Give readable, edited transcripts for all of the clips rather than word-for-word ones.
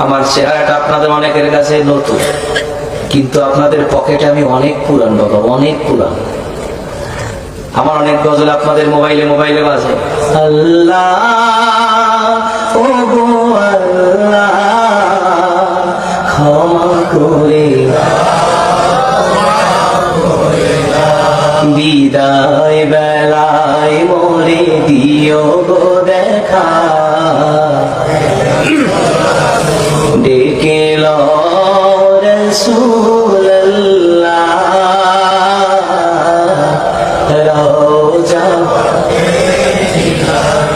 আমার চেহারাটা আপনাদের অনেকের কাছে নতুন, কিন্তু আপনাদের পকেটে আমি অনেক পুরান বাবা, অনেক পুরান। আমার অনেক গজল আপনাদের মোবাইলে মোবাইলে বাজে। আল্লাহ ও গো আল্লাহ ক্ষমা করে বিদায় বেলায় মোরে দিও গো দেখা, ডেকে লো রাসূলুল্লাহ রওজা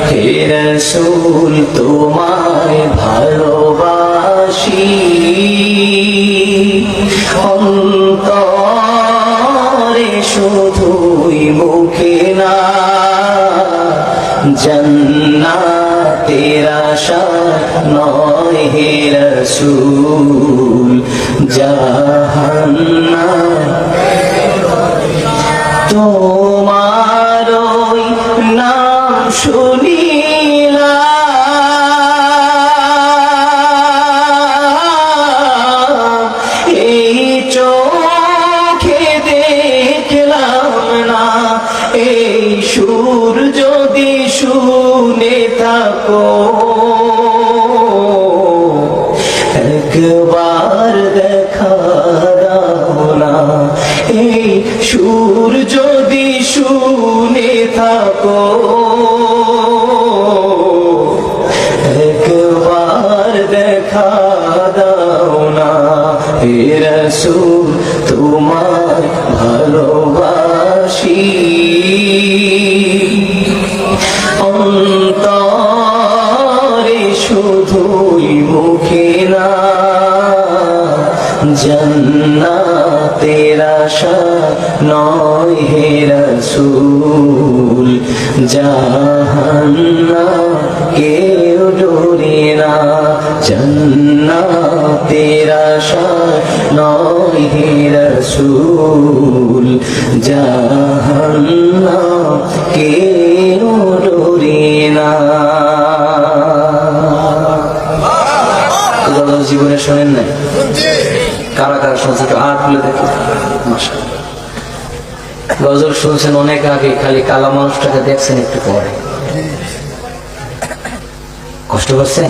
হে রাসূল তোমায় ভালোবাসি, অন্তরে শুধুই মুখে না, জান্নাতের আশা নয় হে রাসূল জাহান্নাম। তোমার ওই নাম শুনিলাম, এই চোখে দেখলাম না, এই সুর যদি শুনে থাকো একবার দেখা দাও না, এই সুর যদি শুনে থাকো একবার দেখা দাও না, হে রাসূল তোমায় ভালোবাসি, অন্তরে শুধুই মুখে না, জান্নাতের আশা নয় হে রাসূল জাহান্নাম কেউ ডরে না, জান্নাতের আশা নয় হে রাসূল জাহান্নাম কেউ ডরে না। জীবনে শোনেন নাই? কারা কারা শুনছে একটু হাত খুলে দেখি। গজল শুনছেন অনেক আগে, খালি কালা মানুষটাকে দেখছেন একটু পরে। কষ্ট করছে?